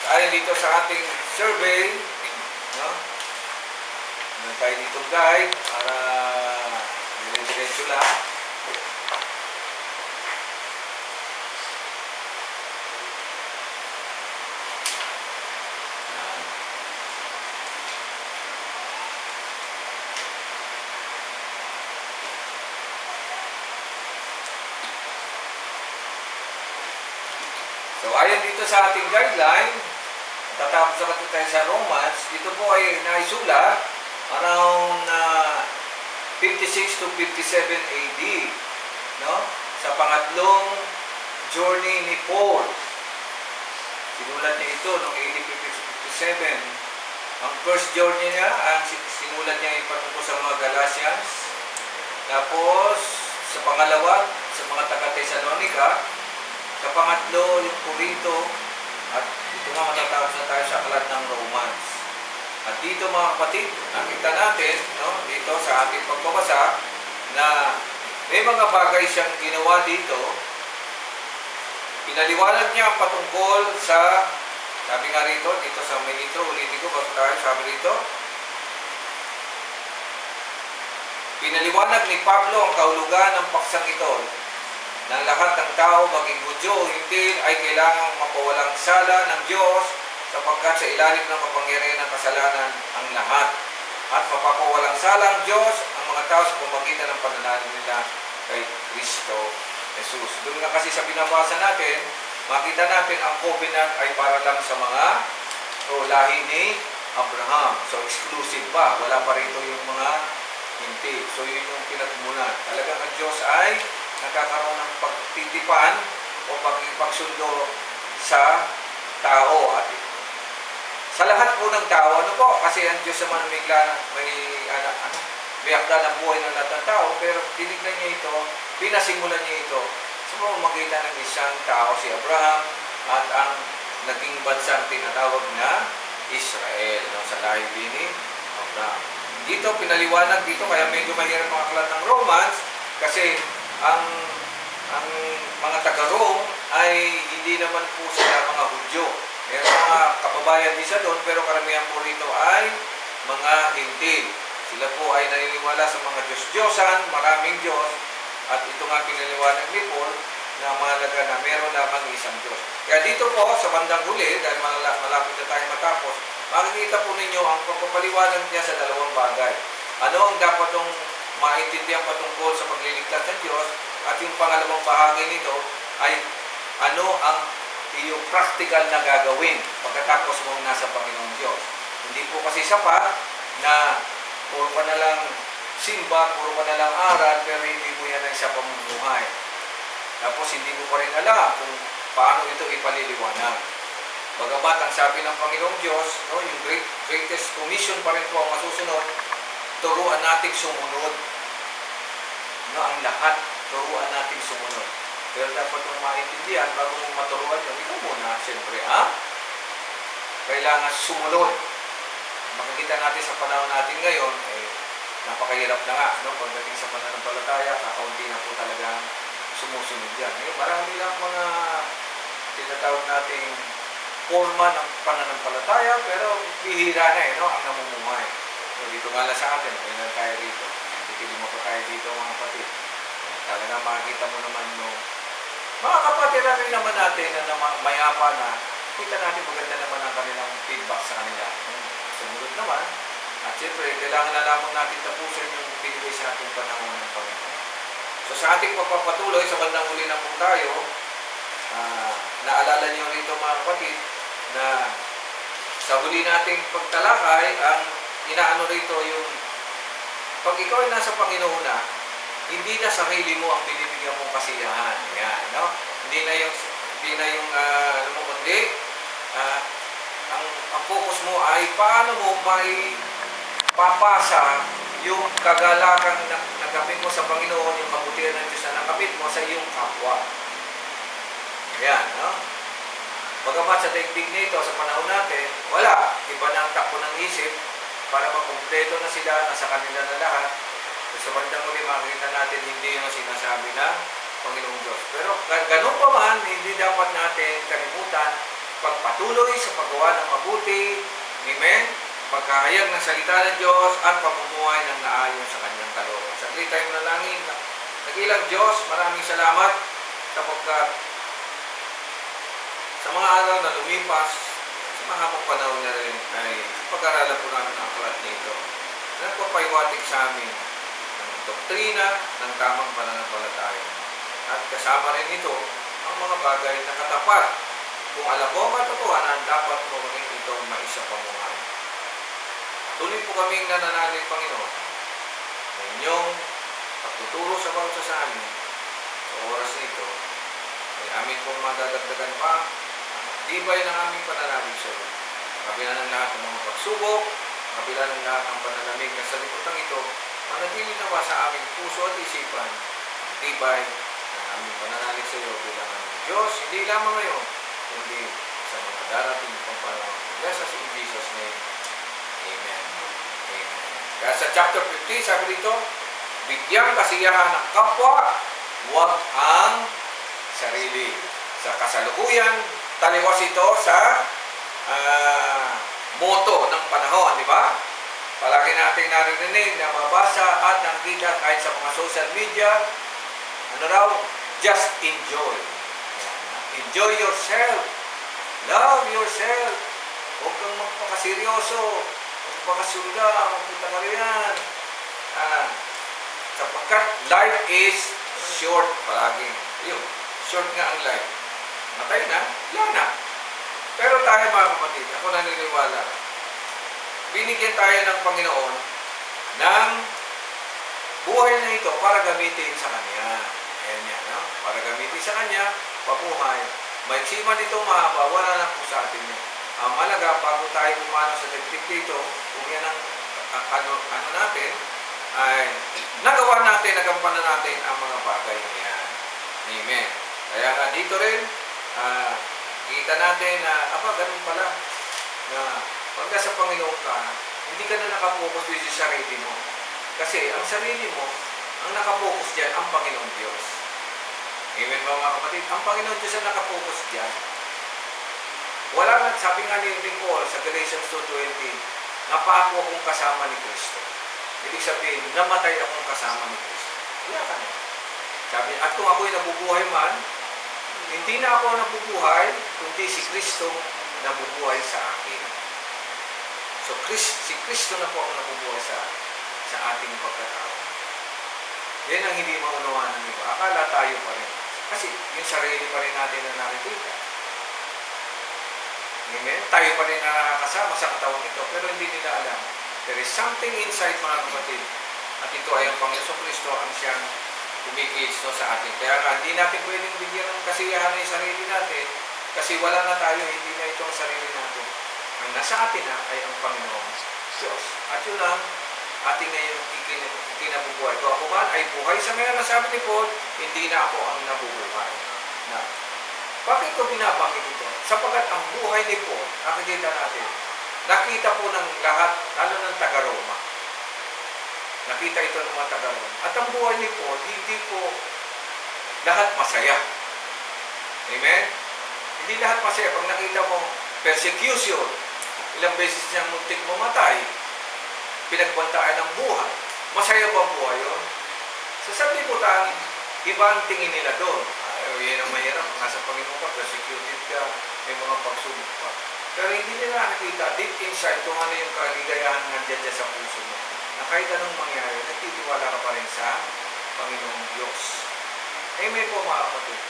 Ayon dito sa ating survey, no? Meron tayo ditong guide para dire-diretso lang. So, ayon dito sa ating guideline, tatapos naman tayo sa Romans, ito po ay naisulat around 56 to 57 AD, no? Sa pangatlong journey ni Paul. Sinulat niya ito noong AD 57. Ang first journey niya, ang sinulat niya ay patungkol sa mga Galatians. Tapos, sa pangalawa, sa mga taga-Thessalonica. Sa pangatlo, yung Corinto, at ito nga matatapos na tayo sa aklat ng Romans. At dito mga kapatid, nakita natin, no, dito sa ating pagbabasa, na may mga bagay siyang ginawa dito. Pinaliwanag niya ang patungkol sa, sabi nga rito, dito sa may intro, ulitin ko, bago tayo, sabi rito, pinaliwanag ni Pablo ang kahulugan ng paksang ito, ng lahat ng tao, maging Hudyo o hindi, ay kailangang mapawalang sala ng Diyos sapagkat sa ilalim ng kapangyarihan ng kasalanan ang lahat. At mapapawalang sala ang Diyos ang mga tao sa pamamagitan ng pananalig nila kay Kristo Jesus. Doon nga kasi sa binabasa natin, makita natin ang covenant ay para lang sa mga lahi ni Abraham. So exclusive pa. Wala pa rito yung mga hindi. So yun yung pinagmulan. Talagang ang Diyos ay nagkakaroon ng pagtitipan o pagsundo sa tao. At sa lahat po ng tao, ano po? Kasi ang Diyos naman may akda ng buhay ng lahat ng tao, pero tinignan niya ito, pinasimulan niya ito sa pamamagitan ng isang tao, si Abraham, at ang naging bansang tinatawag na Israel, no, sa lahi ni Abraham. Dito, pinaliwanag dito, kaya medyo mahirap mga aklat ng Romans, kasi ang mga taga-Rome ay hindi naman po sila mga Hudyo. Meron mga kababayan din sa doon, pero karamihan po rito ay mga Hintil. Sila po ay naniniwala sa mga Diyos-Diyosan, maraming Diyos, at ito nga pinaliwanag ni Paul na mahalaga na meron lamang isang Diyos. Kaya dito po, sa bandang huli, dahil malapit na tayo matapos, makikita po ninyo ang pagpapaliwanag niya sa dalawang bagay. Ano ang dapat nung maintindihan patungkol sa pagliligtas ng Diyos, at yung pangalawang bahagi nito ay ano ang iyong practical na gagawin pagkatapos mong nasa Panginoong Diyos. Hindi po kasi sapat na puro ka na lang simba, puro ka na lang aral, pero hindi mo yan ay sa pamumuhay. Tapos hindi mo pa rin alam kung paano ito ipaliliwanag. Bagamat ang sabi ng Panginoong Diyos, no, yung greatest commission pa rin po ang masusunod, turuan natin sumunod. No, ang lahat, turuan natin sumunod. Pero dapat mong maintindihan, bago mong maturuan yun, ikaw muna, siyempre, kailangan sumunod. Makikita natin sa panahon natin ngayon, napakahirap na nga, no? Pagdating sa pananampalataya, kakaunti na po talagang sumusunod yan. Marami lang mga tinatawag nating forma ng pananampalataya, pero bihira na no? Ang namumuhay. So, dito nga lang sa atin, kailan tayo rito. Hindi mo pa tayo dito mga kapatid. Talagang makikita mo naman yung mga kapatid rin naman natin na mayapa na, kita natin maganda naman ang kanilang feedback sa kanila. Sumunod naman. At siyempre, kailangan na lamang natin tapusin yung binigay sa ating panahon ng Panginoon. So sa ating pagpapatuloy, sa bandang huli na po tayo, naalala niyo rito mga kapatid, na sa huli nating pagtalakay, ang inaano rito yung, pag ikaw ay nasa Panginoon na, hindi na sarili mo ang binibigyan mong kasiyahan. Yan, no? Hindi na yung kundi, ang focus mo ay paano mo may papasa yung kagalakan na nakamit mo sa Panginoon, yung kabutihan ng Diyos na nakamit mo sa iyong kapwa. Yan, no? Bagamat sa daigdig nito, sa panahon natin, wala. Iba na ang takbo ng isip para makumpleto na sila, nasa kanila na lahat. So, sa bandang muli, makikita natin hindi yung sinasabi ng Panginoong Diyos. Pero ganun pa man, hindi dapat natin kalimutan pagpatuloy sa paggawa ng mabuti, amen, pagkahayag ng salita ng Diyos, at pamumuhay ng naayon sa kanyang kalooban. Saglit tayong manalangin. Nagilang Diyos, maraming salamat sapagkat sa mga araw na lumipas, sa mahabang panahon na rin ay pag-aralan po namin ang aklat nito. Nagpapahiwatig sa amin ng doktrina ng tamang pananampalataya. At kasama rin ito ang mga bagay na katapat. Kung alam mo ang katotohanan, dapat mo maging itong maisapamuhay. Tuloy po kaming nananalig, Panginoon, na inyong pagtuturo sa bawat sa amin sa oras nito, ay amin pong madadagdagan pa ang tibay ng aming pananalig sa iyo. Kabila ng lahat ng mga pagsubok, kabila ng lahat ng pananamig na sa likotang ito, manatili nawa sa aming puso at isipan ang tibay ng aming pananalig sa iyo bilang aming Diyos, hindi lamang ngayon, kundi sa mga darating pang panahon. Bless us in Jesus' name. Amen. Amen. Kaya sa chapter 15, sabi dito, bigyang kasiyahan ng kapwa, huwag ang sarili. Sa kasalukuyan, taliwas ito sa moto ng panahon, di ba? Palagi natin narinig, nababasa at nakikita kahit sa mga social media, ano raw? Just enjoy. Enjoy yourself. Love yourself. Huwag kang magpakaseryoso. Huwag magpakasula. Magpunta ka riyan. Sapagkat life is short palagi. Yun. Short nga ang life. Matay na, wala na. Pero tayo mga kapatid, ako naniniwala, binigyan tayo ng Panginoon ng buhay na ito para gamitin sa Kanya. Ayan yan, no? Para gamitin sa Kanya, pabuhay. Maiksi man ito mahaba, wala na po sa atin yan. Ang malaga, bago tayo pumano sa dagdag dito, kung yan ang ano natin, ay nagawa natin, nagampanan natin ang mga bagay na yan. Amen. Kaya nga dito rin, kita natin na, ganun pala, na pagka sa Panginoon ka, hindi ka na nakapokus sa sarili mo. Kasi ang sarili mo, ang nakapokus dyan, ang Panginoon Diyos. Amen ba mga kapatid? Ang Panginoon Diyos ang nakapokus dyan. Wala nga, sabi nga ni Paul sa Galatians 2:20, napaako akong kasama ni Kristo. Ibig sabihin, namatay akong kasama ni Kristo. Wala ka na. Sabi, at kung ako'y nabubuhay man, hindi na ako nabubuhay, kundi si Kristo nabubuhay sa akin. So, si Kristo na po ang nabubuhay sa ating pagkatao. Yan ang hindi maunawaan ng iba. Akala tayo pa rin. Kasi yung sarili pa rin natin na nakikita. Amen? Tayo pa rin nakakasama sa katawan nito, pero hindi nila alam. There is something inside, mga kapatid. At ito ay ang Panginoon Kristo ang siyang kumikits sa atin. Kaya nga, hindi natin pwedeng bigyan ng kasiyahan ng sarili natin kasi wala na tayo, hindi na ito ang sarili natin. Ang nasa atin na ay ang Panginoon Diyos. At yun ang ating ngayon ikinabubuhay. Kung ako man ay buhay sa ngayon, nasabi ni Paul, hindi na ako ang nabubuhay. Na, bakit ko binabanggit ito? Sapagkat ang buhay ni Paul, nakikita natin, nakita po ng lahat, lalo ng taga-Roma. Nakita ito ng mga taga-Roma. At ang buhay ni Paul, hindi po lahat masaya. Amen? Hindi lahat masaya. Pag nakita mo, persecution, ilang beses siyang muntik mamatay, pinagbantaan ng buhay. Masaya ba ang buhay yun? Sa sanlibutan, iba ang tingin nila doon. Yan ang mahirap. Nasa Panginoon ka, persecuted ka, may mga pagsubok pa. Pero hindi nila nakita deep inside kung ano yung kaligayahan nandiyan dyan sa puso mo. Na kahit anong mangyari, nagtitiwala ka pa rin sa Panginoong Diyos. Amen po mga kapatid.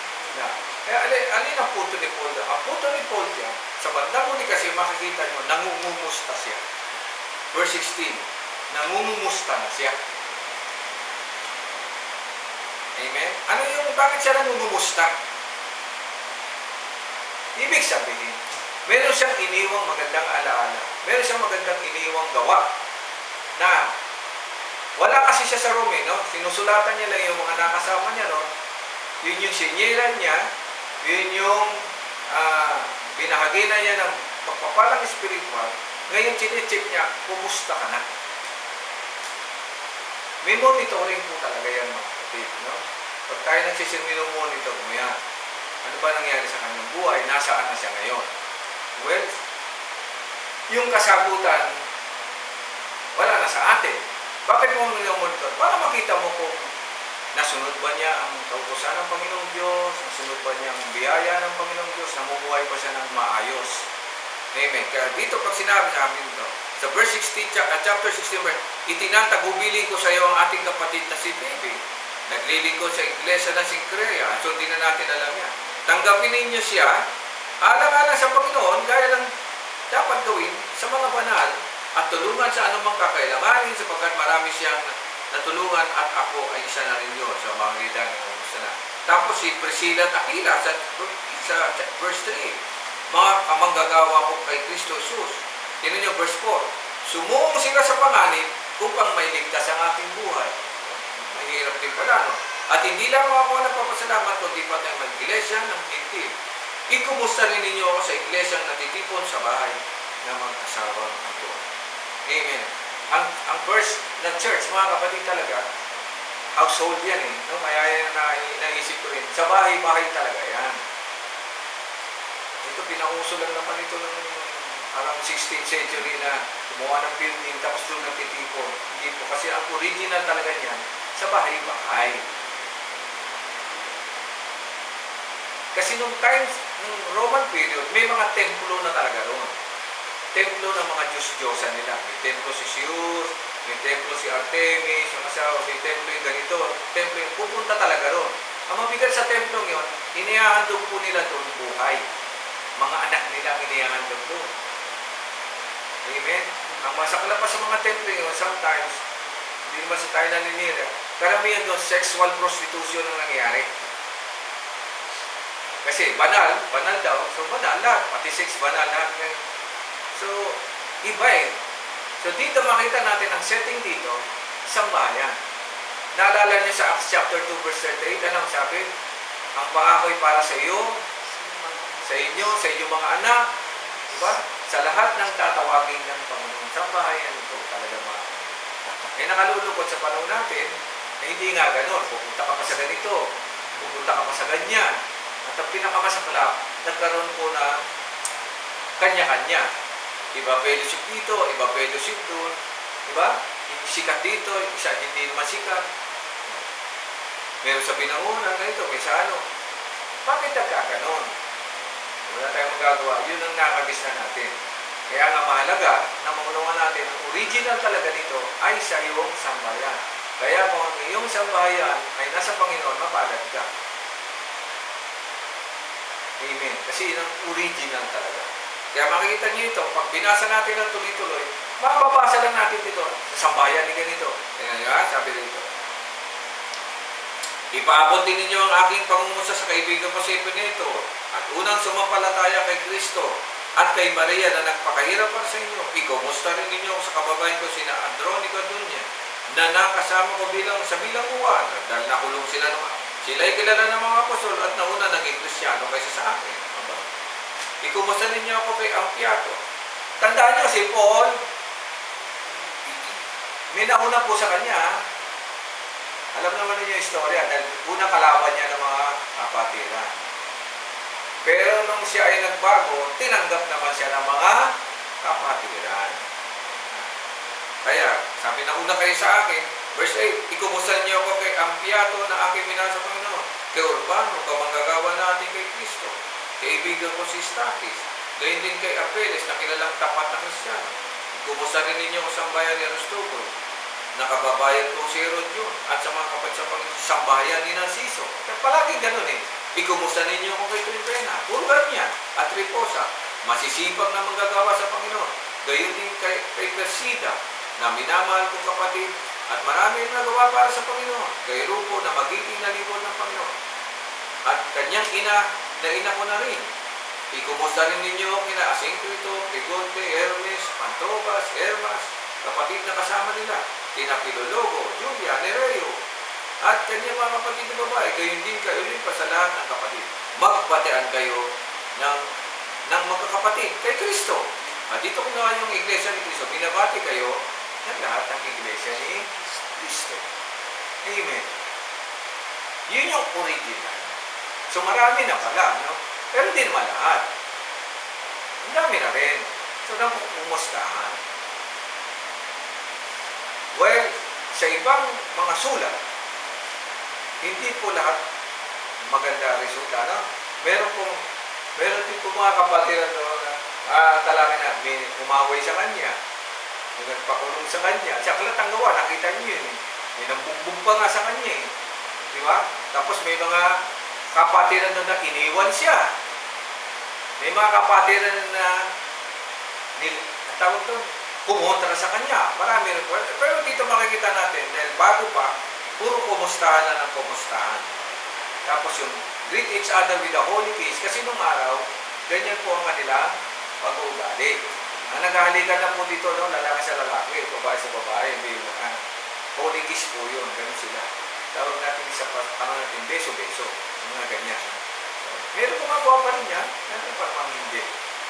Kaya alin ang puto ni Paul? Ang puto ni Paul dyan, sa bandang huli kasi makikita nyo, nangungumusta siya. Verse 16, nangungumusta na siya. Amen? Ano yung, bakit siya nangungumusta? Ibig sabihin, meron siyang iniwang magandang alaala. Meron siyang magandang iniwang gawa. Na, wala kasi siya sa room, no? Sinusulatan niya lang yung mga nakasama niya, no? Yun yung sinyiran niya, yun yung binahaginan niya ng pagpapalang spiritual. Ngayon, chine-check niya, kumusta ka na? May monitoring po talaga yan, mga kapatid, no? Pag tayo nagsisimino monitor mo yan, ano ba nangyari sa kanyang buhay? Nasaan na siya ngayon? yung kasagutan, wala na sa atin. Bakit mo monitor? Para makita mo kung nasunod ba niya ang kautusan ng Panginoong Diyos, nasunod ba niya ang biyaya ng Panginoong Diyos, namumuhay pa siya ng maayos. Amen. Kaya dito pag sinabi sa amin ito, sa verse 16, chapter 16, itinatagubilin ko sa iyo ang ating kapatid na si Phoebe. Naglilingkod sa iglesia na si Crea. So, hindi na natin alam yan. Tanggapin ninyo siya, alang-alang sa Panginoon, gaya lang dapat gawin sa mga banal at tulungan sa anumang kakailanganin sapagkat marami siyang natulungan at ako ay isa na rin yun sa mga lidang ng gusto na. Tapos si Priscilla at Aquila sa verse 3, mga kamanggagawa ko kay Kristo Jesus. Tingnan niyo verse 4, sumuong sila sa panganib upang mailigtas ang aking buhay. Mahirap din pala, no? At hindi lang ako nagpapasalamat kundi pati ang iglesia ng Hintil. Ikumusta rin ninyo ako sa iglesia natitipon sa bahay ng mga kasawang ito. Amen. Ang first na church, mga kapatid talaga, household yan eh. No? Kaya yan naisip ko rin. Sa bahay-bahay talaga yan. Ito, pinauso lang naman ito ng around 16th century na gumawa ng building tapos doon nagtitipon. Hindi po. Kasi ang original talaga niyan, sa bahay-bahay. Kasi nung times, nung Roman period, may mga templo na talaga roon. Templo ng mga Diyos-Diyosan nila. May templo si Zeus, may templo si Artemis, yung asawa, may templo yung ganito. Templo yung pupunta talaga roon. Ang mabigat sa templo yun, inihahandog po nila doon buhay. Mga anak nila ang inihahandog doon. Amen? Ang masakla pa sa mga templo yun, sometimes, hindi naman sa tayo naninira, karamihan doon, sexual prostitution ang nangyayari. Kasi banal daw. So banal lahat. Pati sex banal lahat. So, iba eh. So dito makita natin ang setting dito, sambahayan. Naalala niyo sa Acts chapter 2 verse 38, anong sabi? Ang pangako ay para sa iyo, sa inyo, sa inyong mga anak, diba? Sa lahat ng tatawagin ng Panginoon. Sambahayan ito talaga mga. Eh nakalulukot sa panahon natin, eh, hindi nga ganon. Pupunta ka pa sa ganito, pupunta ka pa sa ganyan. At ang pinakamasaklap, nagkaroon po na kanya-kanya. Iba fellowship dito, iba fellowship doon. Diba? Sikat dito, isa hindi naman sikat. Meron sa binangunan, ganito, may sa ano. Bakit nagkaganon? Wala tayong magagawa. Yun ang nakagis na natin. Kaya nga mahalaga na maunawaan natin ang original talaga nito ay sa iyong sambahayan. Kaya kung ang iyong sambahayan ay nasa Panginoon, mapalad ka. Amen. Kasi yun ang original talaga. Kaya makikita niyo ito, pag binasa natin ng tuloy-tuloy, mababasa lang natin dito. Sa sambahayan ni ganito. Tingnan niyo ha, sabi dito. Ipaabot din ninyo ang aking pangungusap sa kaibigan ko si Epeneto at unang sumampalataya kay Kristo at kay Maria na nagpakahirap para sa inyo. Ikumusta rin ninyo sa kababayan ko sina Andronica Dunya na nakasama ko sa bilangguan dahil nakulong sila naman. Sila'y kilala ng mga apostol at nauna naging Kristiyano kaysa sa akin. Ikumusta ninyo ako kay Ampliato. Tandaan niyo si Paul, may nauna po sa kanya. Alam naman niyo yung istorya dahil unang kalaban niya ng mga kapatiran. Pero nung siya ay nagbago, tinanggap naman siya ng mga kapatiran. Kaya, sabi na una kayo sa akin, verse 8, ikumusta niyo ako kay Ampliato na aking minahal sa Panginoon, kay Urbano, kamanggagawa natin kay Kristo, kaibigan ko si Stakis, gayon din kay Apeles na kilalang tapat na Kristiyano. Ikumusta rin ninyo ang sambayan ni Aristobulo, nakababayan ko si Herodion, at sa mga kapatid sa Panginoon, sambayan ni Narciso. Kaya palagi ganun eh. Ikumusta ninyo ako kay Trifena, Pulgar niya, at Triposa, masisipag na manggagawa sa Panginoon. Gayon din kay Persida, na minamahal kong kapatid, at marami na nagawa para sa Panginoon. Kay Rufo na magiging nalibod ng Panginoon. At kanyang ina ko na rin. Ikumusta rin ninyo kina Asyncrito, Trigonte, Hermes, Pantobas, Hermas, kapatid na kasama nila, kina Pilologo, Julia, Nereo, at kanyang mga kapatid na babae. Gayon din kayo rin pa sa lahat ng kapatid. Magbatean kayo ng magkakapatid kay Kristo. At dito kung nga yung iglesia ni Kristo, binabati kayo ng lahat ng iglesia ni Kristo. Amen. Yun yung original. So marami na pala, no? Pero hindi naman lahat. Ang dami na rin. So, kumustahan. Well, sa ibang mga sulat, hindi po lahat maganda resulta. No? Meron din po mga kapatid na talaga na may umaway sa kanya, may nagpakulong sa kanya. Sa kalatang gawa, nakita niyo yun. May nambugbog pa nga sa kanya. Di ba? Tapos may mga kapatiran doon na iniwan siya. May mga kapatiran na ang tawag doon, kumontra sa kanya. Marami rin. Pero dito makikita natin, dahil bago pa, puro kumustahan na ng kumustahan. Tapos yung greet each other with a holy kiss, kasi nung araw, ganyan po ang kanila pag-uugali. Ang naghahalikan na po dito, no, lalaki sa lalaki, babae sa babae, holy kiss po yun, ganun sila. Tawag natin sa natin, beso-beso, mga ganyan. So, meron gumagawa pa rin yan, meron pa naman hindi.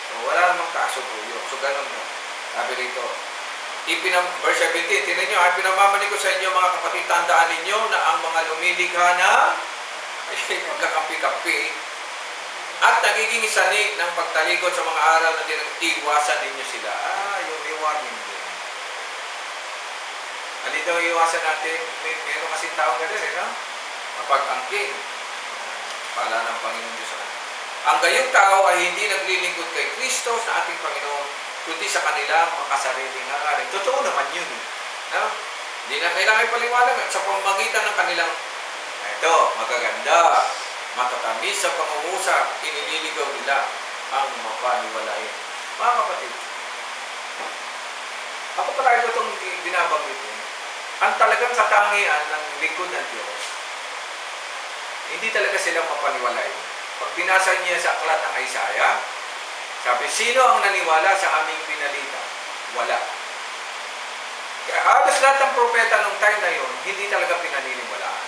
So, wala namang kaso po yun. So, ganun na. Sabi rito, verse 17, tinan nyo, pinamamani ko sa inyo mga kapatid, tandaan ninyo na ang mga lumilikha na magkakampi-kampi at nagiging isani ng pagtalikod sa mga aral na iwasan ninyo sila. Yung warning din. Ano daw iwasan natin? Meron kasi taong ganun, no? Mapag-angkin. Pala ng Panginoon Diyos sa kanila. Ang gayong tao ay hindi naglilingkod kay Kristo sa ating Panginoon, kundi sa kanilang makasariling hangarin. Totoo naman yun. No? Hindi na kailangan ipaliwanag sa pamamagitan ng kanilang magaganda, matatamis sa pangungusap, inililigaw nila ang mapaniwalain. Mga kapatid, ako pala ito itong binabanggit. Ang talagang katangian ng lingkod ng Diyos, hindi talaga silang mapaniwalain. Pag binasa niya sa aklat ng Isaiah, sabi, sino ang naniwala sa aming binalita? Wala. Kaya halos lahat ng propeta nung time na yun, hindi talaga pinaniniwalaan.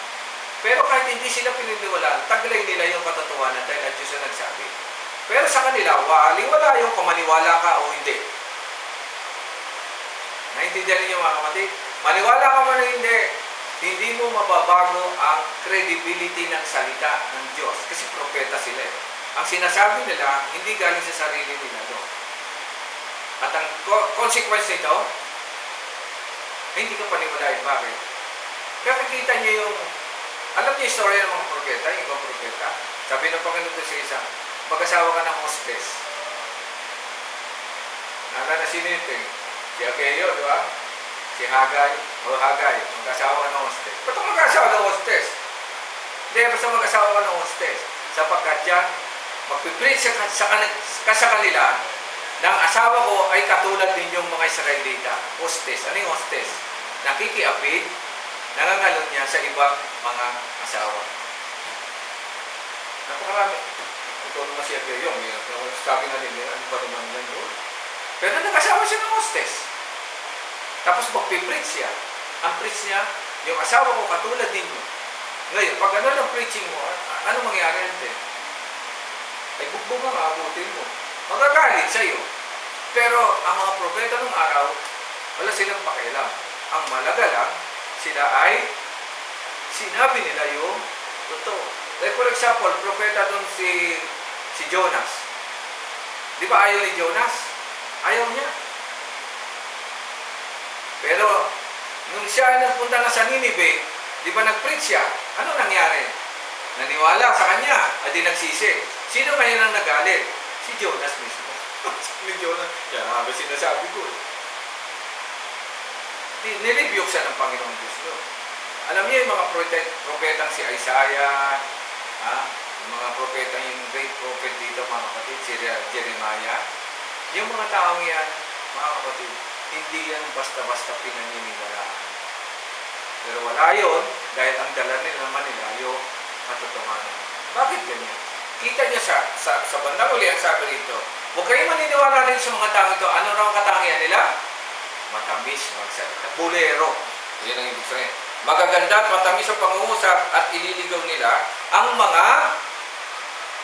Pero kahit hindi sila pinaniniwalaan, taglay nila yung katotohanan dahil ang Diyos ang nagsabi. Pero sa kanila, wala yung kung maniwala ka o hindi. Naintindihan niyo mga kapatid? Maniwala ka man o hindi mo mababago ang credibility ng salita ng Diyos. Kasi propeta sila eh. Ang sinasabi nila, hindi galing sa sarili nila doon. At ang consequence nito, hindi ka paniwalain. Bakit? Kaya nakikita niyo yung, alam niyo yung story ng mga propeta, yung ibang propeta. Sabi ng Panginoon sa isa, mag-asawa ka ng hostess. Nala na sino ito eh? Si Ageo, di ba? Si Hagay, mag-asawa ka ng hostess. Ba't mag-asawa ng hostess? Hindi, basta mag-asawa ka ng hostess. Sapagkat yan, magpipreach ka sa kanila na ang asawa ko ay katulad din yung mga Israelita. Hostess. Ano yung hostess? Nakikiapid, nangangalon niya sa ibang mga asawa. Napakarami. Ito naman si Ageo, sabi nga nila, ano ba naman yan yun? Pero nag-asawa siya ng hostess. Tapos magpipreach siya. Ang preach niya, yung asawa ko katulad ninyo. Ngayon, pag ano ng preaching mo, ano mangyari natin? Ay bugbog ang abutin mo. Magagalit sa iyo. Pero ang mga propeta ng araw, wala silang pakialam. Ang malaga lang, sila ay sinabi nila yung totoo. Like for example, propeta doon si Jonas. Di ba ayaw ni Jonas? Ayaw niya. Pero, nung siya nagpunta na sa Ninive, di ba nag-preach siya? Ano nangyari? Naniwala sa kanya, at di nagsisi. Sino ngayon ang nagalit? Si Jonas mismo. Si Jonas. Yan ang sinasabi ko. Nirebuke siya ng Panginoong Diyos doon. Alam niyo yung mga propetang si Isaiah, yung mga propetang yung great prophet dito, mga kapatid, si Jeremiah. Yung mga taong yan, mga kapatid, hindi yan basta-basta pinaniniwalaan. Pero wala yun, dahil ang dala naman nila yung katotohanan. Bakit ganyan? Kita niya sa bandang uli ang sabi rito, huwag kayong maniniwala rin sa mga tao ito. Ano raw ang katangian nila? Matamis magsalita. Bulero. Yan ang ibig sabihin. Magaganda at matamis ang pangungusap at ililigaw nila ang mga,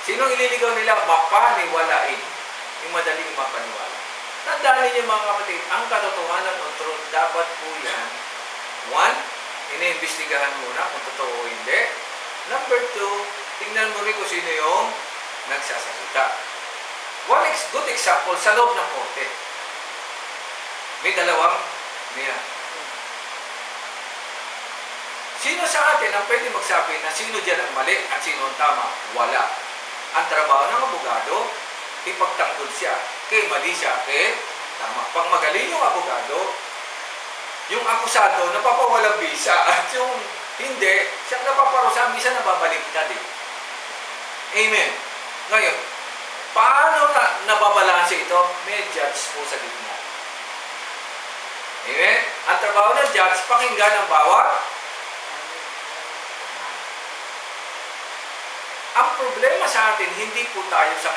sinong ililigaw nila? Mapaniwalain. Yung madaling mapaniwala. Tandaan ninyo mga kapatid, ang katotohanan o truth, dapat po yan, 1, iniimbestigahan muna kung totoo o hindi. Number 2, tingnan mo rin kung sino yung nagsasalita. One good example, sa loob ng korte. May dalawang niya. Sino sa atin ang pwede magsabi na sino dyan ang mali at sino ang tama? Wala. Ang trabaho ng abogado, ipagtanggol siya. Kay mali siya, kay tama. Pag magaling yung abogado, yung akusado napapawalang bisa at yung hindi, siyang napaparusa, bisa nababaliktad eh. Amen. Ngayon, paano nababalanse ito? May judge po sa gitna. Amen? Ang trabaho ng judge, pakinggan ang bawat. Ang problema sa atin, hindi po tayo sa